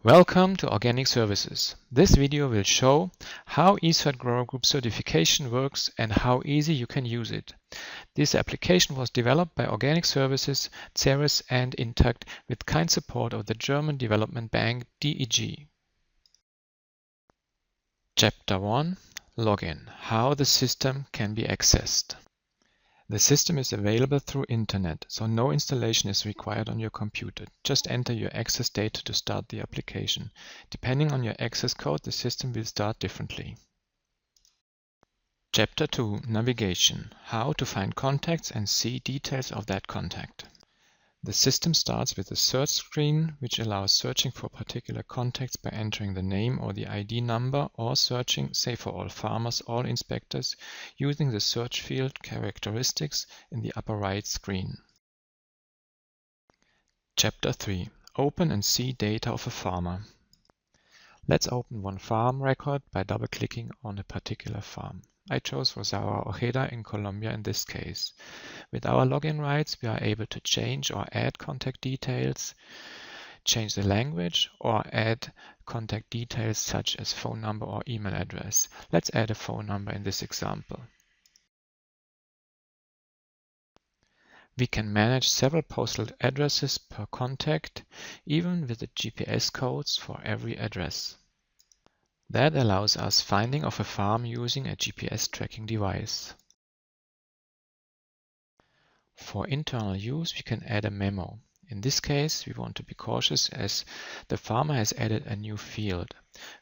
Welcome to Organic Services. This video will show how Ecert Grower Group certification works and how easy you can use it. This application was developed by Organic Services, Ceres and Intact with kind support of the German development bank DEG. Chapter 1: Login. How the system can be accessed. The system is available through Internet, so no installation is required on your computer. Just enter your access data to start the application. Depending on your access code, the system will start differently. Chapter 2: Navigation. How to find contacts and see details of that contact. The system starts with a search screen, which allows searching for particular contacts by entering the name or the ID number, or searching, say for all farmers, all inspectors, using the search field characteristics in the upper right screen. Chapter 3: Open and see data of a farmer. Let's open one farm record by double-clicking on a particular farm. I chose Rosaura Ojeda in Colombia in this case. With our login rights, we are able to change or add contact details, change the language, or add contact details such as phone number or email address. Let's add a phone number in this example. We can manage several postal addresses per contact, even with the GPS codes for every address. That allows us finding of a farm using a GPS tracking device. For internal use, we can add a memo. In this case, we want to be cautious as the farmer has added a new field.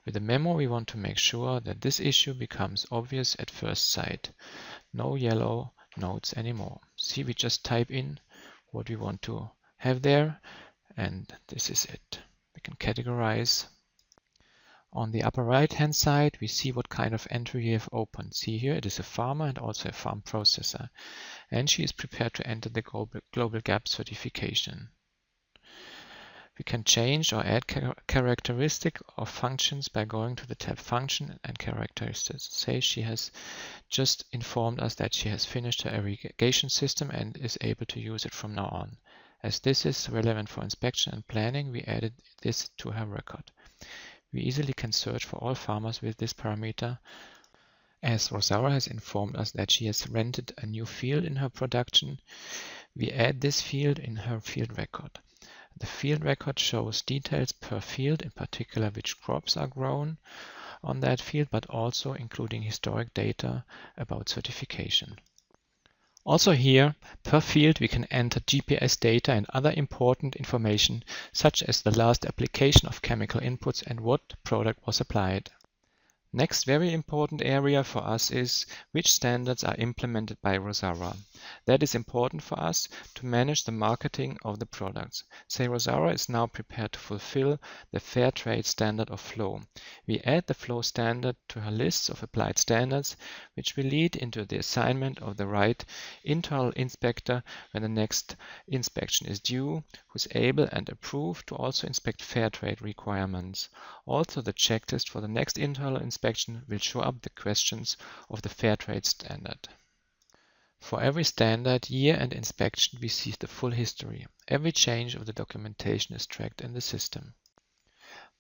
With the memo, we want to make sure that this issue becomes obvious at first sight. No yellow notes anymore. See, we just type in what we want to have there, and this is it. We can categorize. On the upper right hand side, we see what kind of entry we have opened. See here, it is a farmer and also a farm processor. And she is prepared to enter the Global Gap certification. We can change or add characteristic or functions by going to the tab Function and Characteristics. Say she has just informed us that she has finished her irrigation system and is able to use it from now on. As this is relevant for inspection and planning, we added this to her record. We easily can search for all farmers with this parameter, as Rosaura has informed us that she has rented a new field in her production. We add this field in her field record. The field record shows details per field, in particular which crops are grown on that field, but also including historic data about certification. Also here, per field, we can enter GPS data and other important information, such as the last application of chemical inputs and what product was applied. Next very important area for us is which standards are implemented by Rosaura. That is important for us to manage the marketing of the products. Say Rosaura is now prepared to fulfill the Fair Trade standard of flow. We add the flow standard to her list of applied standards, which will lead into the assignment of the right internal inspector when the next inspection is due, who is able and approved to also inspect fair trade requirements. Also, the checklist for the next internal inspection will show up the questions of the Fair Trade standard. For every standard, year and inspection, we see the full history. Every change of the documentation is tracked in the system.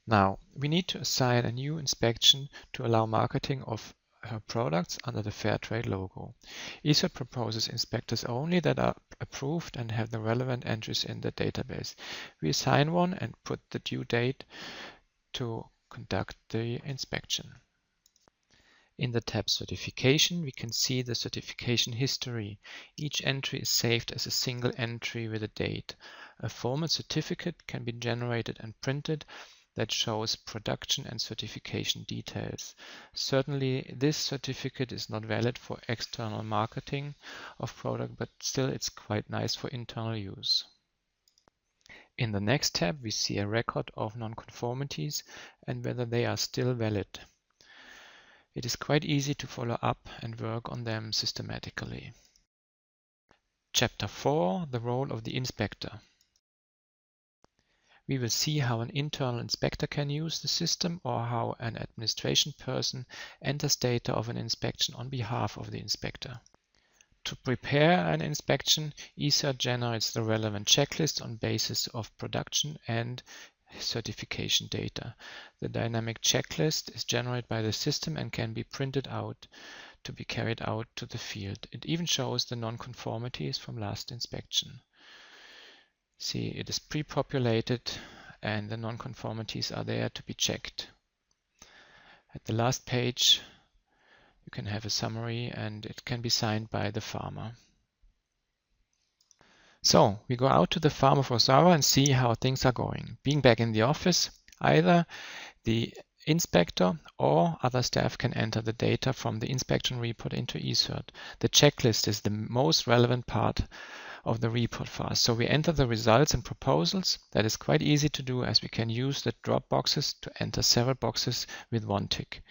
Now, we need to assign a new inspection to allow marketing of her products under the Fair Trade logo. Ecert proposes inspectors only that are approved and have the relevant entries in the database. We assign one and put the due date to conduct the inspection. In the tab Certification, we can see the certification history. Each entry is saved as a single entry with a date. A formal certificate can be generated and printed that shows production and certification details. Certainly, this certificate is not valid for external marketing of product, but still it's quite nice for internal use. In the next tab, we see a record of nonconformities and whether they are still valid. It is quite easy to follow up and work on them systematically. Chapter 4: The role of the inspector. We will see how an internal inspector can use the system or how an administration person enters data of an inspection on behalf of the inspector. To prepare an inspection, Ecert generates the relevant checklist on basis of production and certification data. The dynamic checklist is generated by the system and can be printed out to be carried out to the field. It even shows the non-conformities from last inspection. See, it is pre-populated and the non-conformities are there to be checked. At the last page, you can have a summary and it can be signed by the farmer. So we go out to the farm of Osawa and see how things are going. Being back in the office, either the inspector or other staff can enter the data from the inspection report into Ecert. The checklist is the most relevant part of the report for us. So we enter the results and proposals. That is quite easy to do as we can use the drop boxes to enter several boxes with one tick.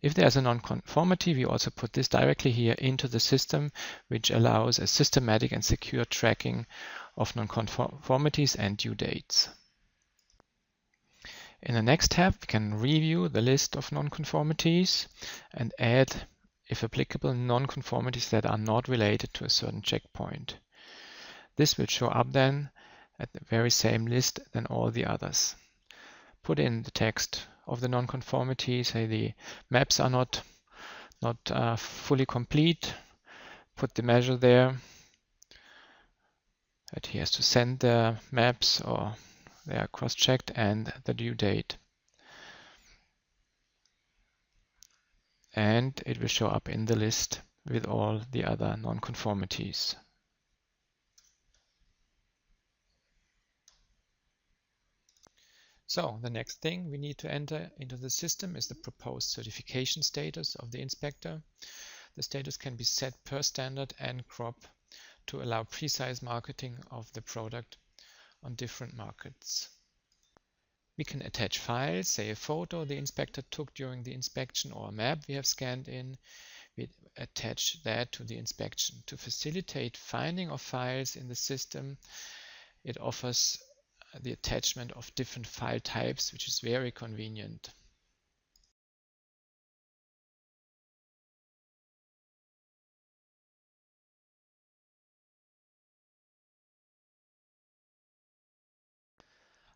If there's a non-conformity, we also put this directly here into the system, which allows a systematic and secure tracking of non-conformities and due dates. In the next tab, we can review the list of non-conformities and add, if applicable, non-conformities that are not related to a certain checkpoint. This will show up then at the very same list than all the others. Put in the text of the non-conformity, say the maps are not fully complete, put the measure there, that he has to send the maps or they are cross-checked, and the due date. And it will show up in the list with all the other non-conformities. So the next thing we need to enter into the system is the proposed certification status of the inspector. The status can be set per standard and crop to allow precise marketing of the product on different markets. We can attach files, say a photo the inspector took during the inspection or a map we have scanned in. We attach that to the inspection. To facilitate finding of files in the system, it offers the attachment of different file types, which is very convenient.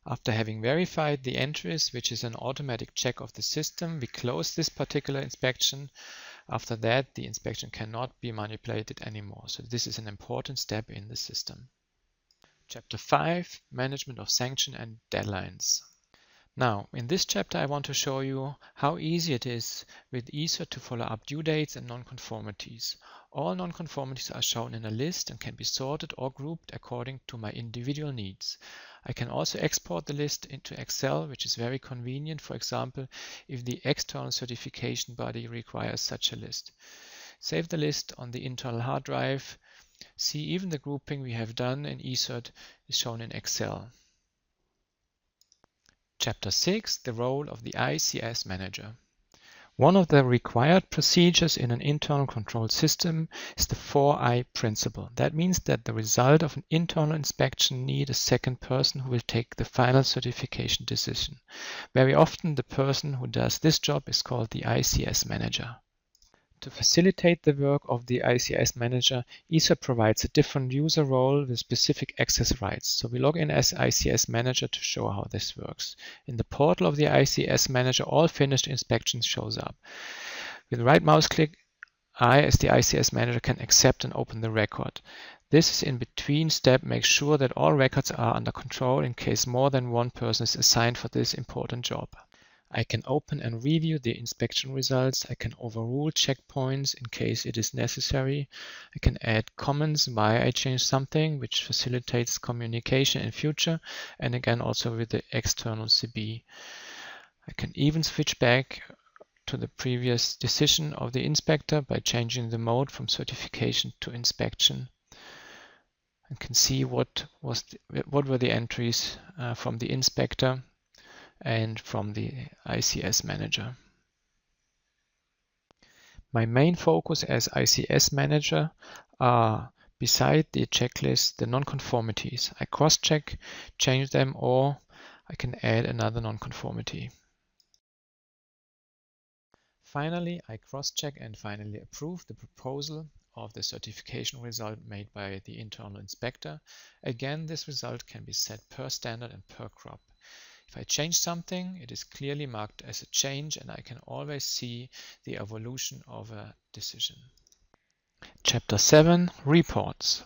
After having verified the entries, which is an automatic check of the system, we close this particular inspection. After that, the inspection cannot be manipulated anymore. So this is an important step in the system. Chapter 5, Management of Sanction and Deadlines. Now, in this chapter I want to show you how easy it is with Ecert to follow up due dates and non-conformities. All non-conformities are shown in a list and can be sorted or grouped according to my individual needs. I can also export the list into Excel, which is very convenient, for example, if the external certification body requires such a list. Save the list on the internal hard drive. See, even the grouping we have done in Ecert is shown in Excel. Chapter 6, the role of the ICS manager. One of the required procedures in an internal control system is the 4I principle. That means that the result of an internal inspection needs a second person who will take the final certification decision. Very often the person who does this job is called the ICS manager. To facilitate the work of the ICS manager, Ecert provides a different user role with specific access rights. So we log in as ICS manager to show how this works. In the portal of the ICS manager, all finished inspections shows up. With the right mouse click, I, as the ICS manager, can accept and open the record. This in between step makes sure that all records are under control in case more than one person is assigned for this important job. I can open and review the inspection results. I can overrule checkpoints in case it is necessary. I can add comments why I changed something, which facilitates communication in future, and again also with the external CB. I can even switch back to the previous decision of the inspector by changing the mode from certification to inspection. I can see what were the entries from the inspector and from the ICS manager. My main focus as ICS manager are, beside the checklist, the non-conformities. I cross-check, change them, or I can add another non-conformity. Finally, I cross-check and finally approve the proposal of the certification result made by the internal inspector. Again, this result can be set per standard and per crop. If I change something, it is clearly marked as a change and I can always see the evolution of a decision. Chapter 7, Reports.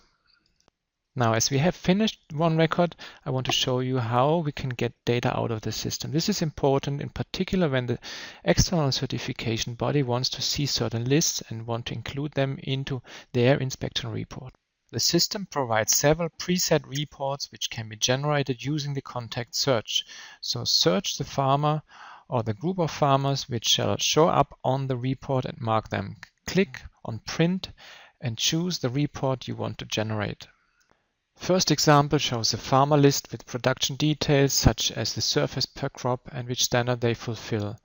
Now, as we have finished one record, I want to show you how we can get data out of the system. This is important in particular when the external certification body wants to see certain lists and want to include them into their inspection report. The system provides several preset reports which can be generated using the contact search. So search the farmer or the group of farmers which shall show up on the report and mark them. Click on Print and choose the report you want to generate. First example shows a farmer list with production details such as the surface per crop and which standard they fulfill.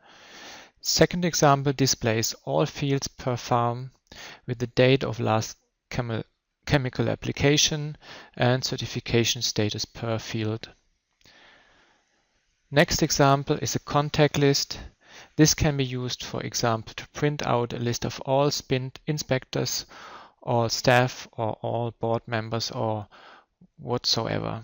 Second example displays all fields per farm with the date of last chemical application and certification status per field. Next example is a contact list. This can be used, for example, to print out a list of all inspectors, all staff, or all board members, or whatsoever.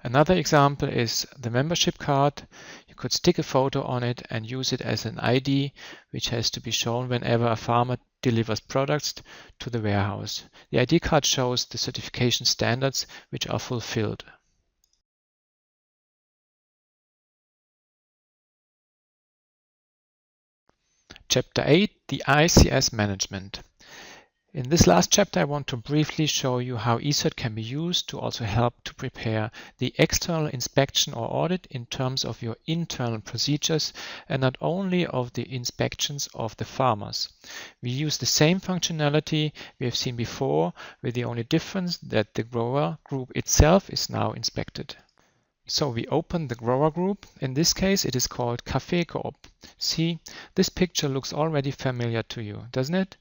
Another example is the membership card. You could stick a photo on it and use it as an ID, which has to be shown whenever a farmer delivers products to the warehouse. The ID card shows the certification standards which are fulfilled. Chapter 8, the ICS management. In this last chapter, I want to briefly show you how Ecert can be used to also help to prepare the external inspection or audit in terms of your internal procedures and not only of the inspections of the farmers. We use the same functionality we have seen before, with the only difference that the grower group itself is now inspected. So we open the grower group. In this case, it is called Café Coop. See, this picture looks already familiar to you, doesn't it?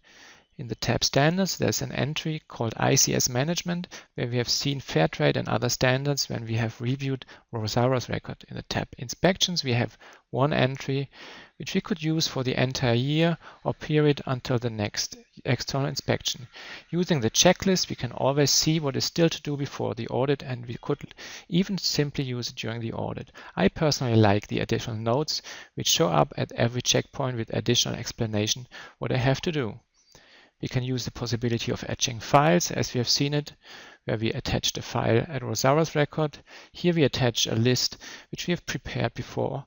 In the tab Standards, there's an entry called ICS Management, where we have seen fair trade and other standards when we have reviewed Rosaura's record. In the tab Inspections, we have one entry, which we could use for the entire year or period until the next external inspection. Using the checklist, we can always see what is still to do before the audit, and we could even simply use it during the audit. I personally like the additional notes, which show up at every checkpoint with additional explanation what I have to do. We can use the possibility of etching files as we have seen it, where we attached a file at Rosaura's record. Here we attach a list which we have prepared before,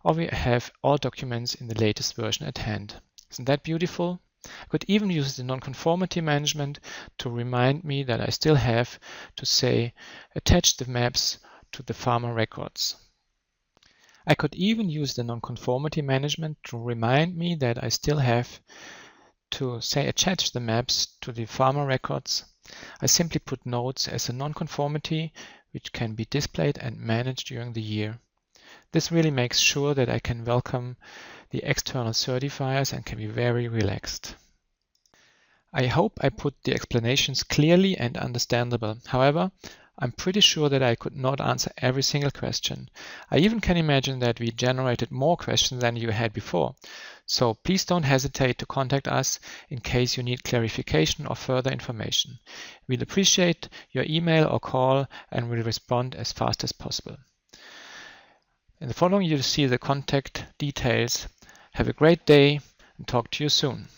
or we have all documents in the latest version at hand. Isn't that beautiful? I could even use the nonconformity management to remind me that I still have to say attach the maps to the farmer records. I could even use the nonconformity management to remind me that I still have to say attach the maps to the farmer records. I simply put notes as a nonconformity which can be displayed and managed during the year. This really makes sure that I can welcome the external certifiers and can be very relaxed. I hope I put the explanations clearly and understandable. However, I'm pretty sure that I could not answer every single question. I even can imagine that we generated more questions than you had before. So please don't hesitate to contact us in case you need clarification or further information. We'll appreciate your email or call and will respond as fast as possible. In the following, you'll see the contact details. Have a great day and talk to you soon.